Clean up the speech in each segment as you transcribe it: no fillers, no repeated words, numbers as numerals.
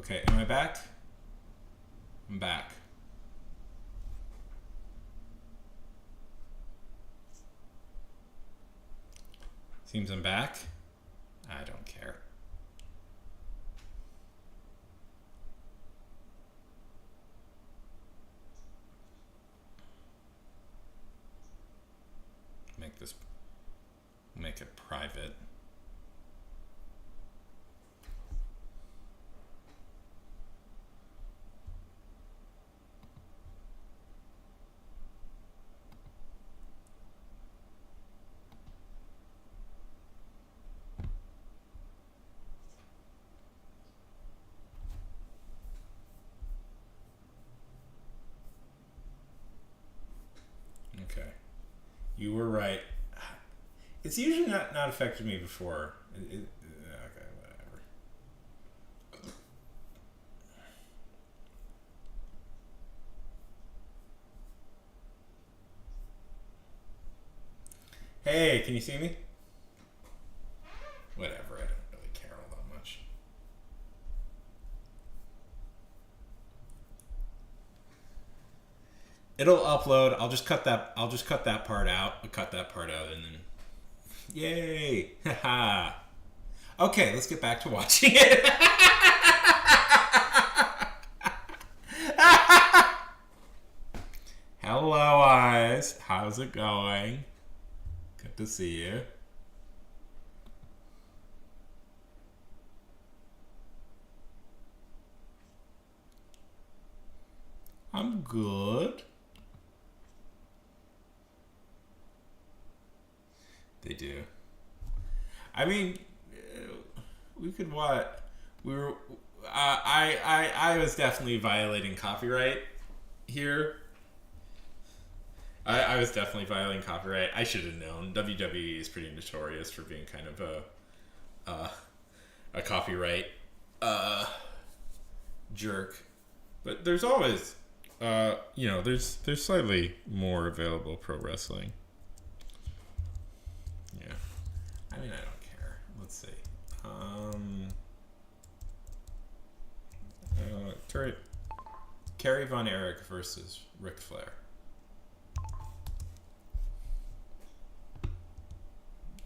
Okay, am I back? I'm back. Seems I'm back. I don't care. Make it private. Okay. You were right. It's usually not affected me before. Okay, whatever. Hey, can you see me? Whatever, I don't really care all that much. It'll upload. I'll just cut that part out. I'll cut that part out and then yay! Haha. Okay, let's get back to watching it. Hello, eyes. How's it going? Good to see you. I'm good. They do. I mean, we could what? We were. I was definitely violating copyright here. I was definitely violating copyright. I should have known. WWE is pretty notorious for being kind of a copyright jerk. But there's always there's slightly more available pro wrestling. Yeah. I mean, I don't care. Let's see. Kerry Von Erich versus Ric Flair.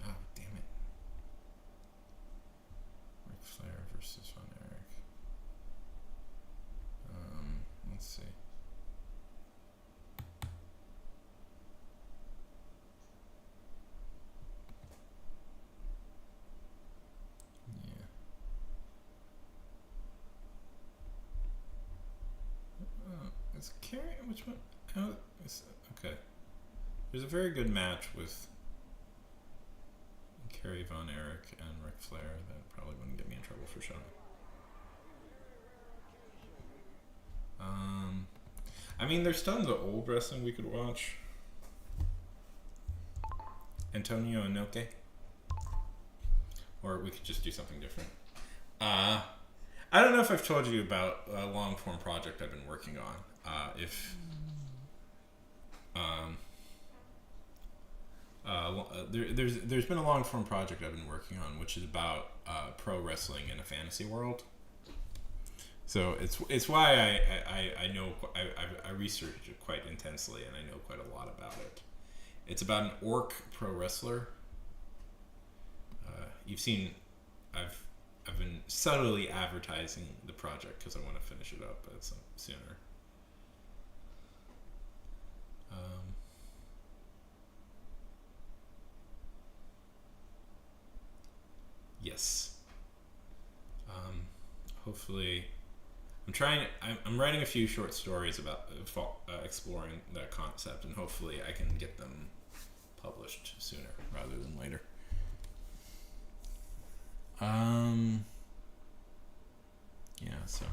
Oh, damn it. Ric Flair versus Von Erich. Let's see. Is Kerry? Which one? Oh, okay. There's a very good match with Kerry Von Erich and Ric Flair that probably wouldn't get me in trouble for showing. I mean, there's tons of old wrestling we could watch. Antonio Inoki. Or we could just do something different. I don't know if I've told you about a long form project I've been working on. There's been a long form project I've been working on, which is about pro wrestling in a fantasy world. So it's why I know I researched it quite intensely and I know quite a lot about it. It's about an orc pro wrestler. You've seen I've been subtly advertising the project because I want to finish it up sooner. Yes. Hopefully, I'm writing a few short stories about exploring that concept, and hopefully I can get them published sooner rather than later. Yeah, so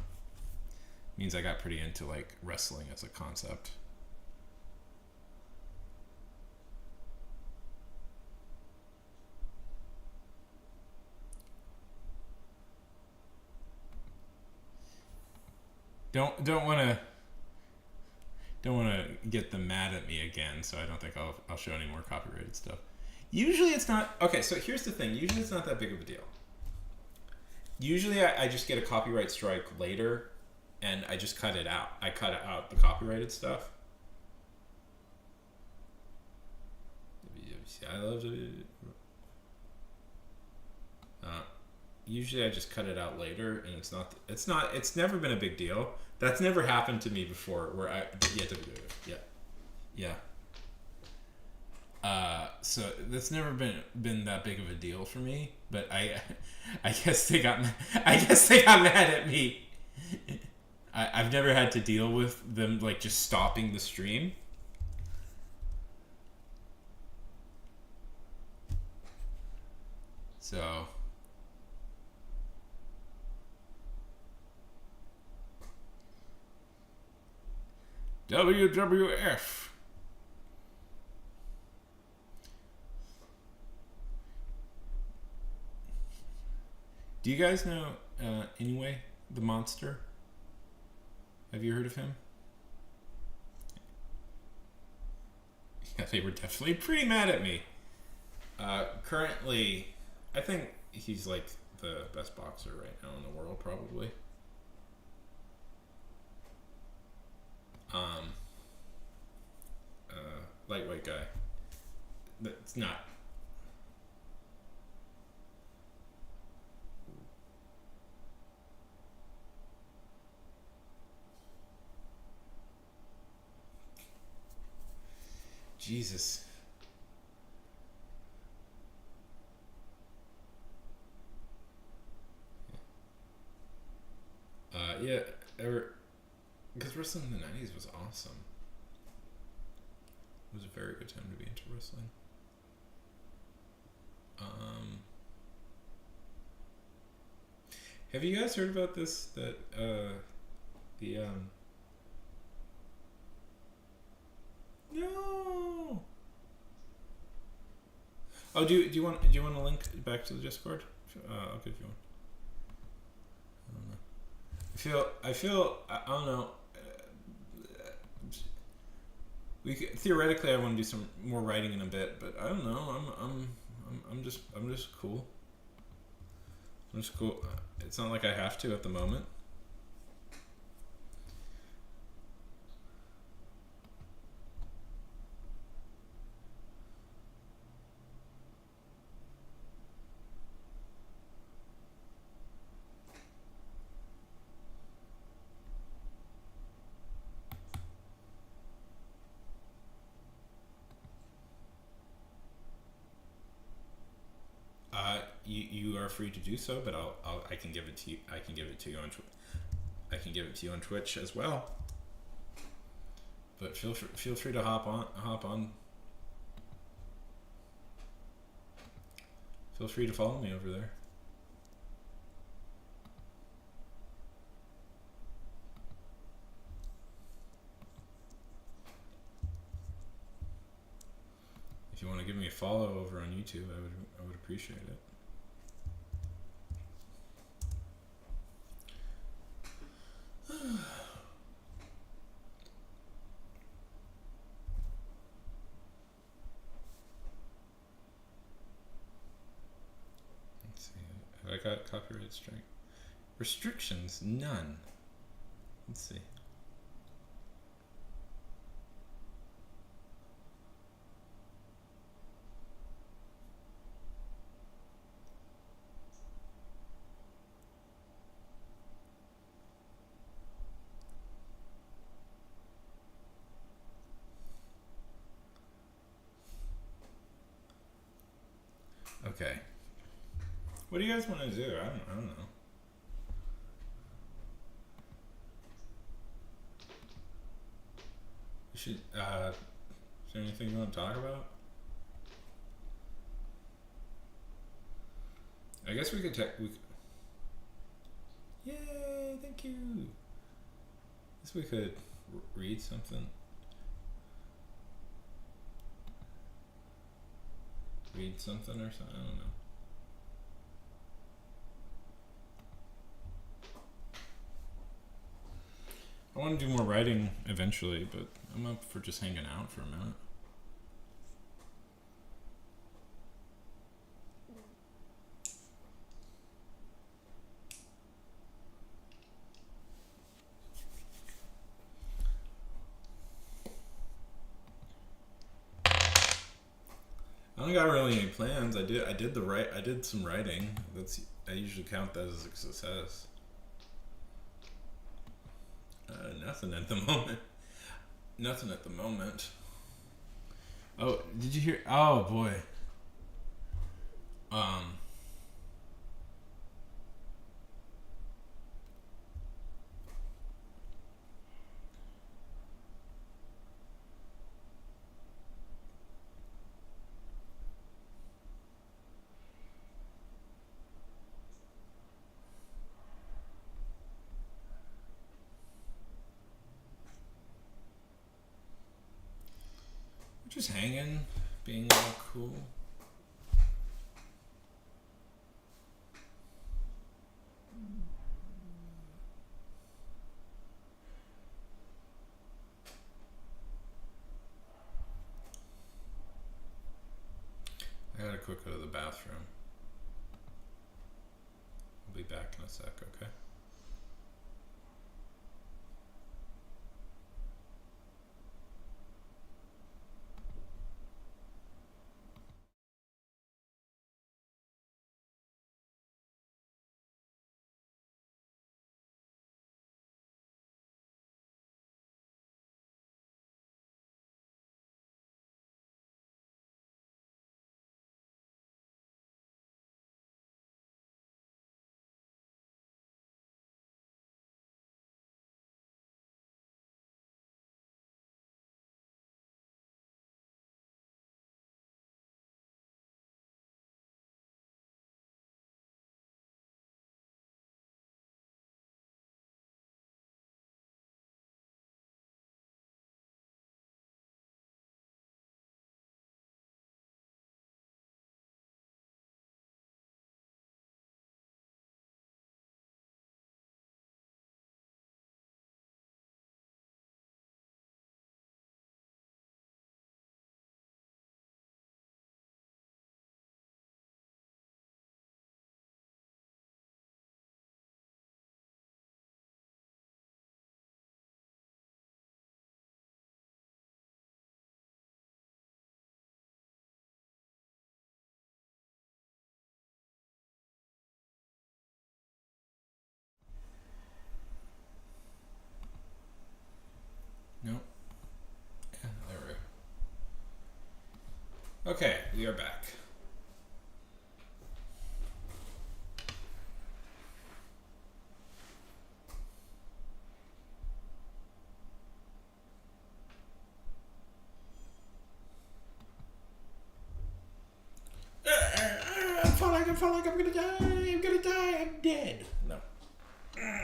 means I got pretty into like wrestling as a concept. Don't want to get them mad at me again, so I don't think I'll show any more copyrighted stuff. Usually it's not. Okay, so here's the thing. Usually it's not that big of a deal. Usually I just get a copyright strike later, and I just cut it out. I cut out the copyrighted stuff. I love it. Usually I just cut it out later, and it's never been a big deal. That's never happened to me before where yeah. So that's never been that big of a deal for me, but I guess they got mad at me. I've never had to deal with them like just stopping the stream. So WWF. Do you guys know Anyway, the monster? Have you heard of him? Yeah, they were definitely pretty mad at me. Currently, I think he's like the best boxer right now in the world, probably. Lightweight guy. That's not. Jesus. Yeah, because wrestling in the 90s was awesome. It was a very good time to be into wrestling. Have you guys heard about this? That no. Oh, do you want a link back to the Discord? I'll give you one. I feel I don't know. Theoretically, I want to do some more writing in a bit, but I don't know. I'm just cool. I'm just cool. It's not like I have to at the moment. You are free to do so, but I can give it to you. I can give it to you on Twitch as well. But feel free to hop on. Feel free to follow me over there. If you want to give me a follow over on YouTube, I would appreciate it. Let's see. Have I got copyright strike? Restrictions? None. Let's see. Okay. What do you guys want to do? I don't know. We should. Is there anything you want to talk about? I guess we could Yay! Thank you. I guess we could read something. Read something or something. I don't know. I want to do more writing eventually, but I'm up for just hanging out for a minute. I don't got really any plans. I did some writing. I usually count that as a success. Nothing at the moment. Nothing at the moment. Oh, did you hear? Oh boy. Um. Just hanging, being all cool. I gotta quick go to the bathroom. I'll be back in a sec, okay? Nope. Yeah, there we go. Okay, we are back. I feel like I'm gonna die. I'm gonna die. I'm dead. No. Okay.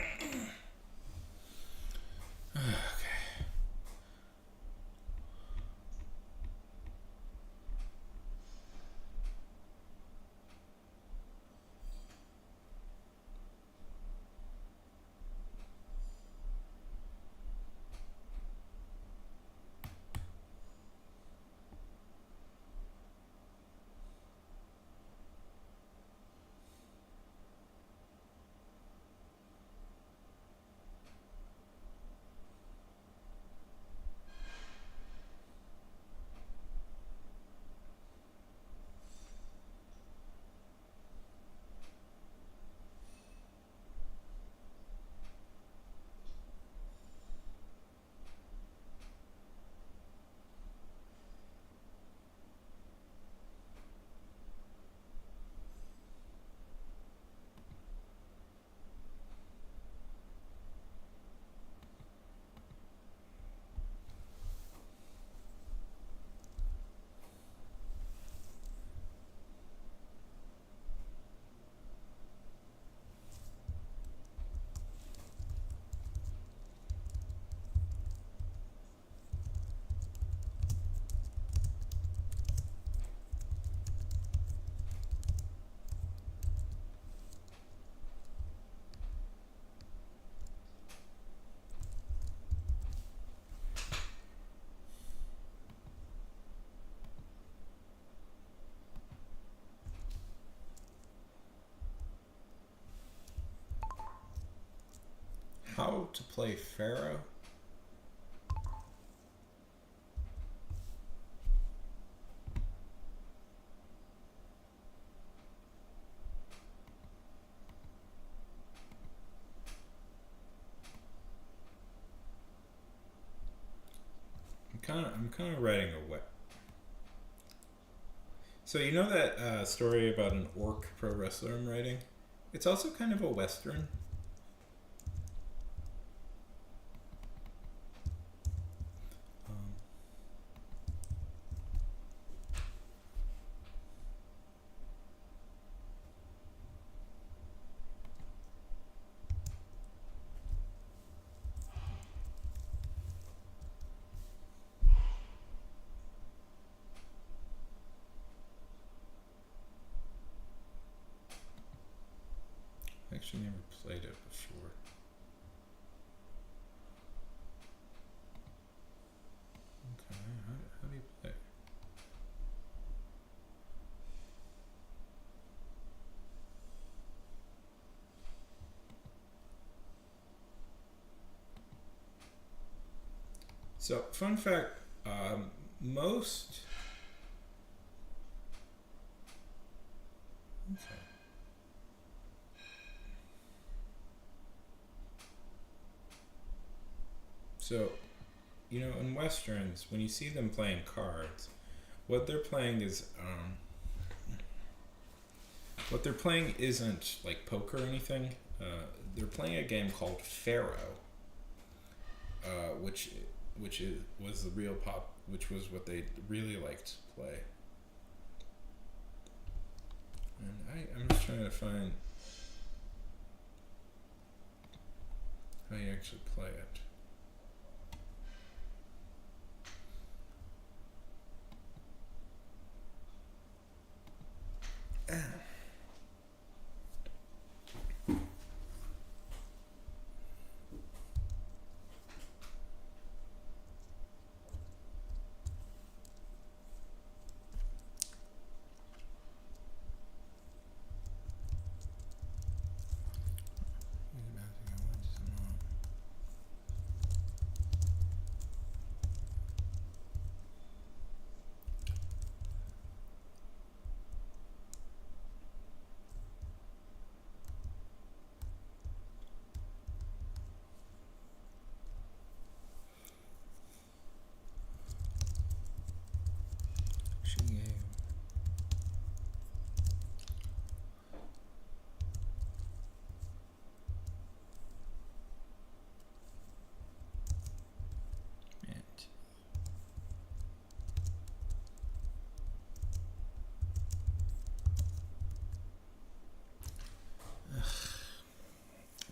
How to play Pharaoh? I'm kind of writing a wet. So you know that story about an orc pro wrestler I'm writing? It's also kind of a western. Um, I actually never played it before. Okay, how do you play? So, fun fact, most. Okay. So, in westerns, when you see them playing cards, what they're playing is what they're playing isn't like poker or anything. They're playing a game called Pharaoh, was the real pop, which was what they really liked to play. And I'm just trying to find how you actually play it.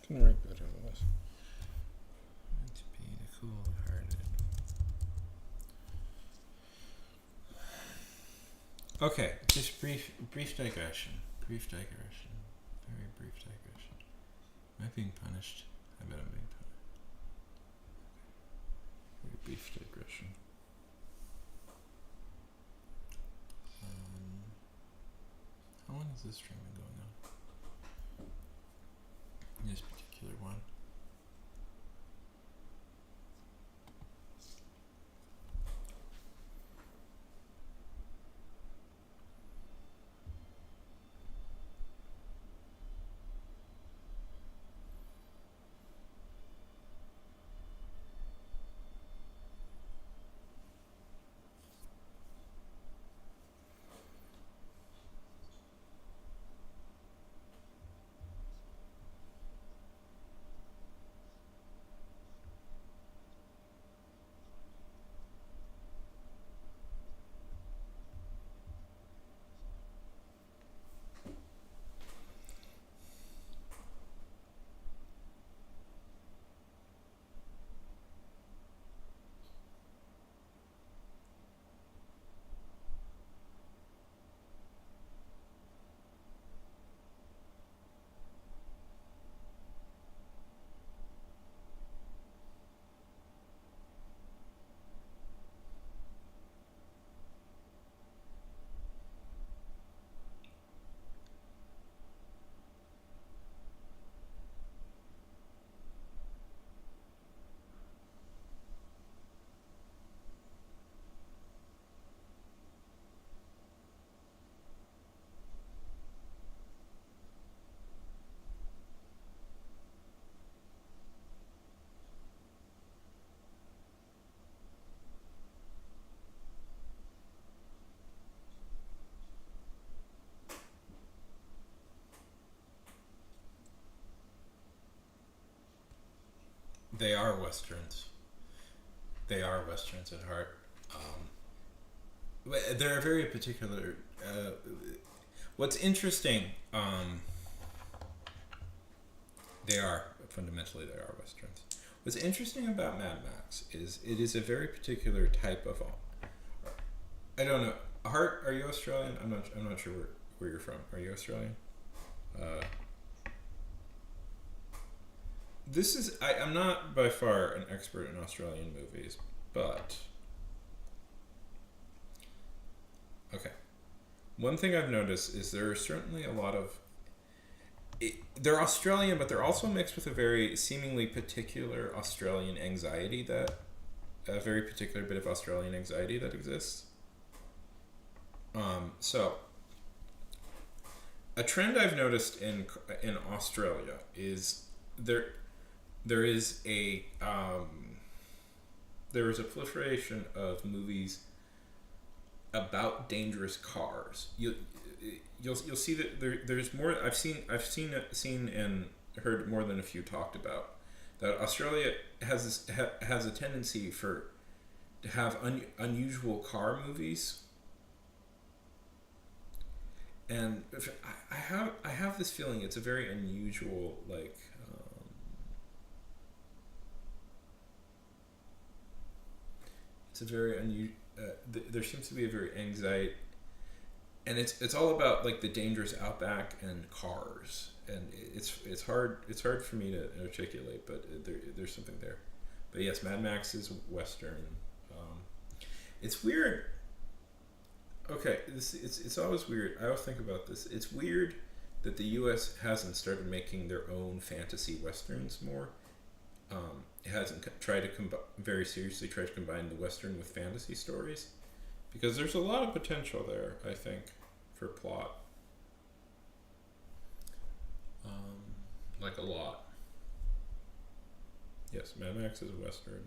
I can write better than this. To be the cool-hearted. Okay, just brief digression. Brief digression. Very brief digression. Am I being punished? I bet I'm being punished. Very brief digression. How long has this stream been going on? This particular one. They are westerns. They are westerns at heart. But they're a very particular. What's interesting, they are fundamentally they are westerns. What's interesting about Mad Max is it is a very particular type of. I don't know. Hart, are you Australian? I'm not. I'm not sure where you're from. Are you Australian? Uh, this is. I'm not by far an expert in Australian movies, but okay. One thing I've noticed is there are certainly a lot of. They're Australian, but they're also mixed with a very seemingly particular Australian anxiety that. A very particular bit of Australian anxiety that exists. So, a trend I've noticed in Australia is there is a there is a proliferation of movies about dangerous cars. You'll see that there's more. I've seen and heard more than a few talked about that Australia has a tendency to have unusual car movies. And I have this feeling it's a very unusual it's a very unusual there seems to be a very anxiety, and it's all about like the dangerous outback and cars, and it's hard for me to articulate, but there's something there. But yes, Mad Max is Western. It's weird. Okay, it's always weird. I always think about this. It's weird that the U.S. hasn't started making their own fantasy westerns more. It hasn't tried to very seriously tried to combine the western with fantasy stories, because there's a lot of potential there. I think for plot, like a lot. Yes, Mad Max is a western.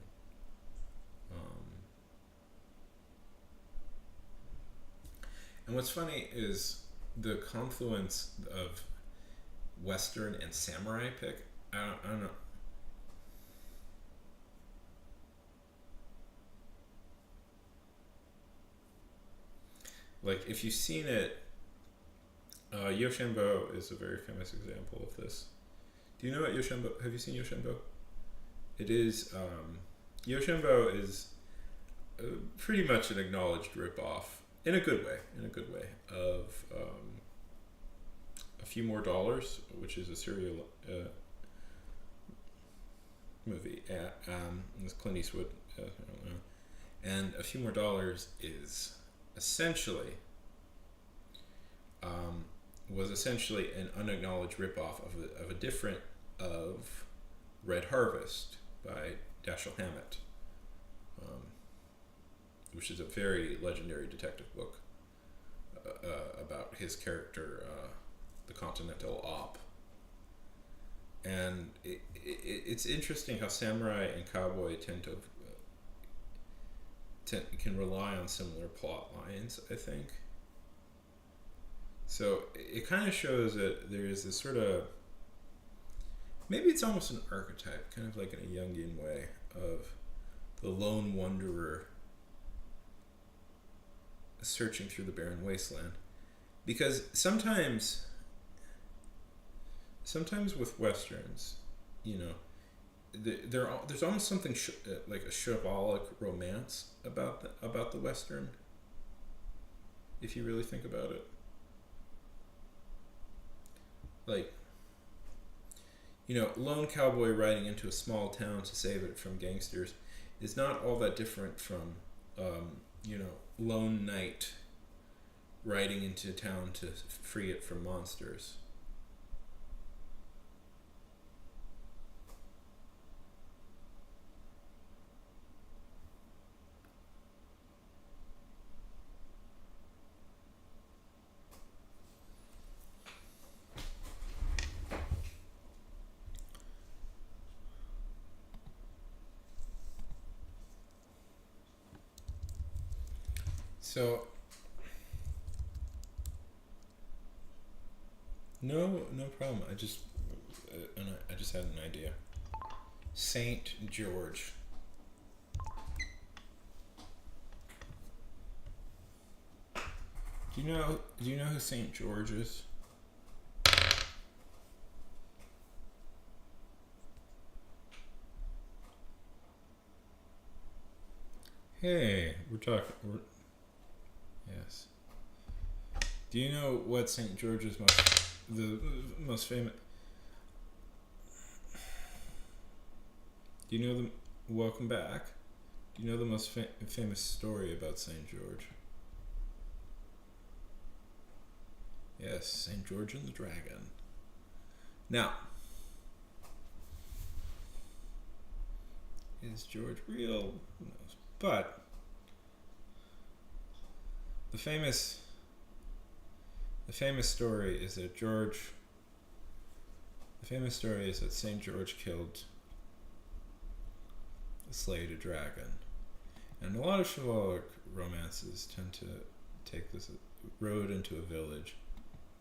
And what's funny is the confluence of Western and samurai pick. I don't know. Like, if you've seen it, Yoshinbo is a very famous example of this. Do you know what Yoshinbo? Have you seen Yoshinbo? It is, Yoshinbo is pretty much an acknowledged ripoff, in a good way, of A Few More Dollars, which is a serial movie with Clint Eastwood. I don't know. And A Few More Dollars is essentially was essentially an unacknowledged ripoff of a different of Red Harvest by Dashiell Hammett, which is a very legendary detective book about his character, the Continental Op. And it's interesting how samurai and cowboy can rely on similar plot lines, I think. So it kind of shows that there is this sort of, maybe it's almost an archetype, kind of like in a Jungian way, of the lone wanderer searching through the barren wasteland. Because sometimes with westerns, you know, there's almost something like a chivalric romance about the western, if you really think about it. Like, you know, lone cowboy riding into a small town to save it from gangsters is not all that different from, you know, lone knight riding into town to free it from monsters. So, no problem. I just had an idea. Saint George. Do you know who Saint George is? Hey, yes. Do you know what Saint George's the most famous? Do you know the Welcome back. Do you know the most famous story about Saint George? Yes, Saint George and the Dragon. Now, is George real? Who knows? But the famous story is that Saint George slayed a dragon, and a lot of chivalric romances tend to take this road into a village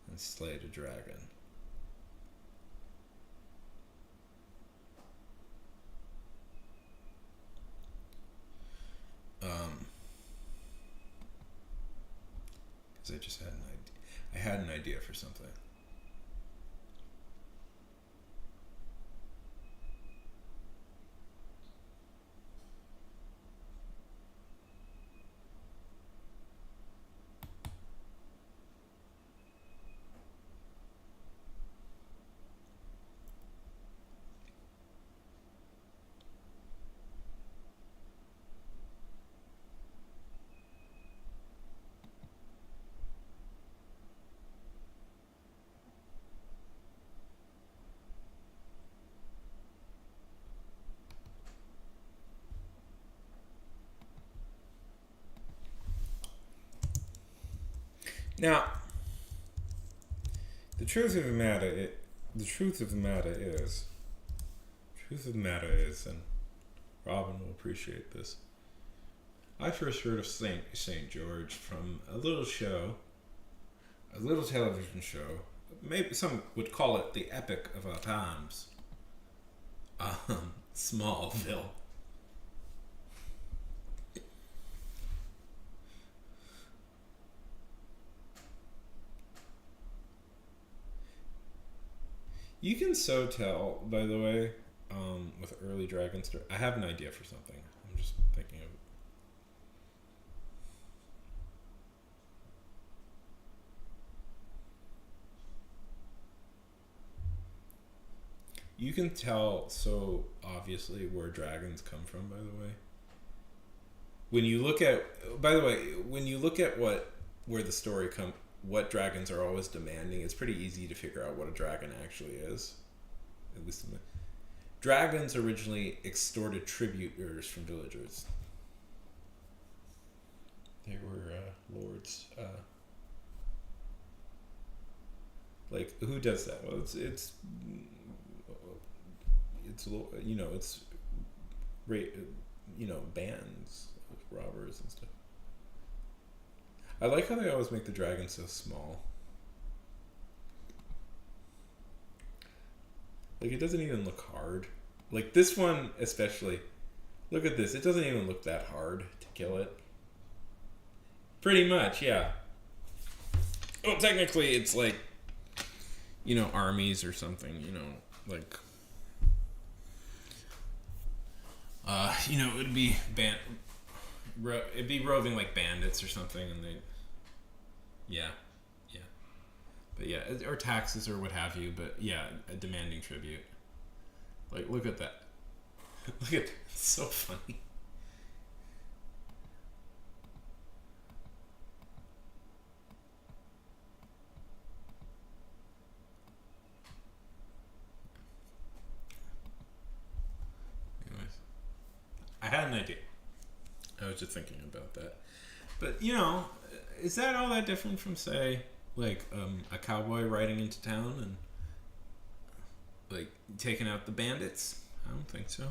and slayed a dragon. Because I just had an idea. I had an idea for something. Now, the truth of the matter is, and Robin will appreciate this. I first heard of Saint George from a little television show. Maybe some would call it the epic of our times. Smallville. You can so tell, by the way, with early Dragon story. I have an idea for something. I'm just thinking of it. You can tell so obviously where dragons come from, by the way. When you look at where the story what dragons are always demanding, it's pretty easy to figure out what a dragon actually is. At least dragons originally extorted tributers from villagers. They were lords. Like, who does that? Well, it's bands of robbers and stuff. I like how they always make the dragon so small. Like, it doesn't even look hard. Like, this one especially. Look at this. It doesn't even look that hard to kill it. Pretty much, yeah. Well, technically, it's like, armies or something, like... it'd be it'd be roving like bandits or something, and yeah, but yeah, or taxes or what have you. But yeah, a demanding tribute. Like, look at that. Look at that. It's so funny. Anyways, I had an idea. I was just thinking about that. But, is that all that different from, say, like, a cowboy riding into town and, like, taking out the bandits? I don't think so.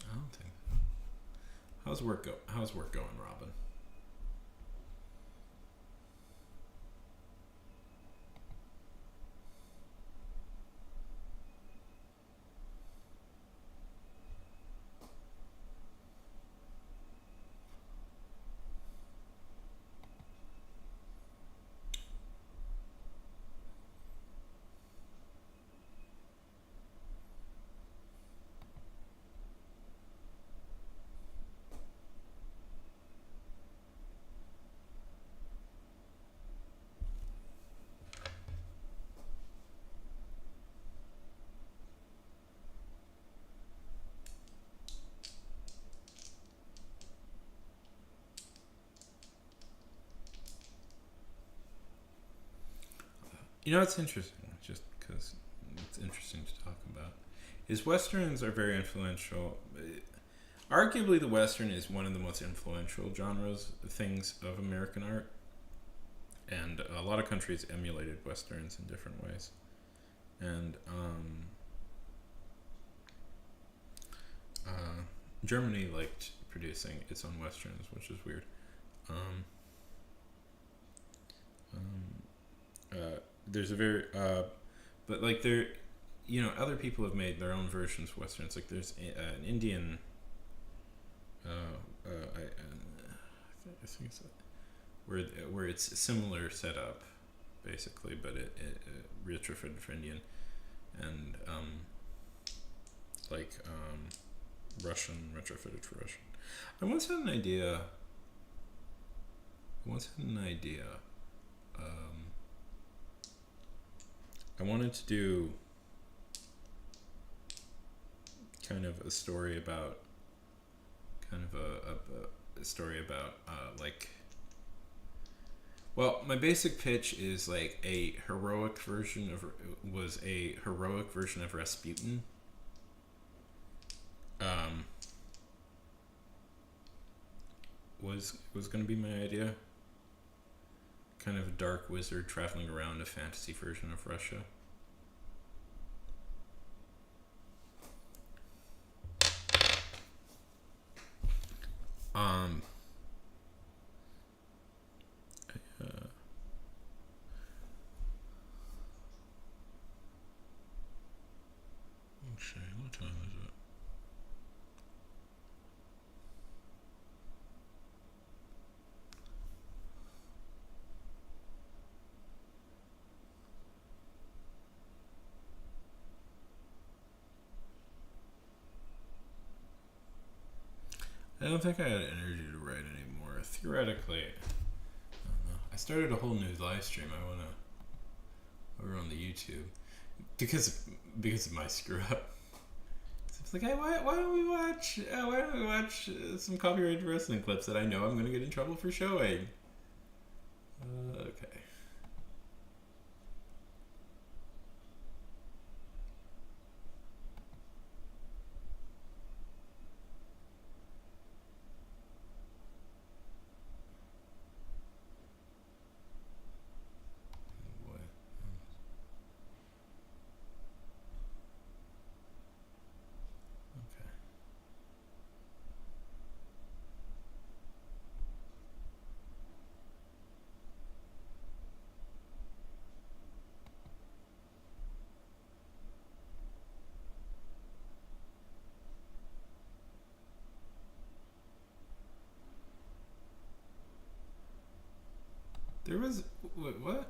I don't think so. How's work going, Robin? You know, it's interesting, just because it's interesting to talk about. Is Westerns are very influential. Arguably, the Western is one of the most influential genres, things of American art, and a lot of countries emulated Westerns in different ways. And Germany liked producing its own Westerns, which is weird. Um, there's a very but like there, you know, other people have made their own versions of westerns. Like there's an Indian I think it's where it's a similar setup basically, but it retrofitted for Indian, and Russian retrofitted for Russian. I once had an idea. I wanted to do kind of a story about a story about well, my basic pitch is like a heroic version of Rasputin. Was going to be my idea. Kind of a dark wizard traveling around a fantasy version of Russia. Actually, what time is it? I don't think I had energy to write anymore. Theoretically, I don't know. I started a whole new live stream. I wanna over on the YouTube because of my screw up. So it's like, hey, why don't we watch some copyrighted wrestling clips that I know I'm gonna get in trouble for showing? Okay. There was what? Okay.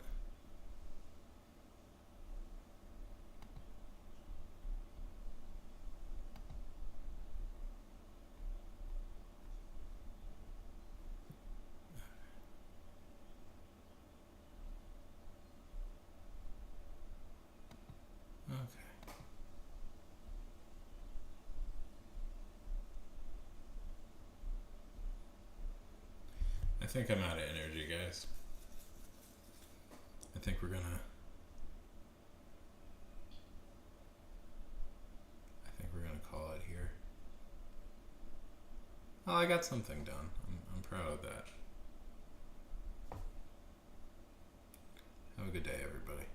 I think I'm out of energy, guys. I think we're gonna call it here. Oh, I got something done. I'm proud of that. Have a good day, everybody.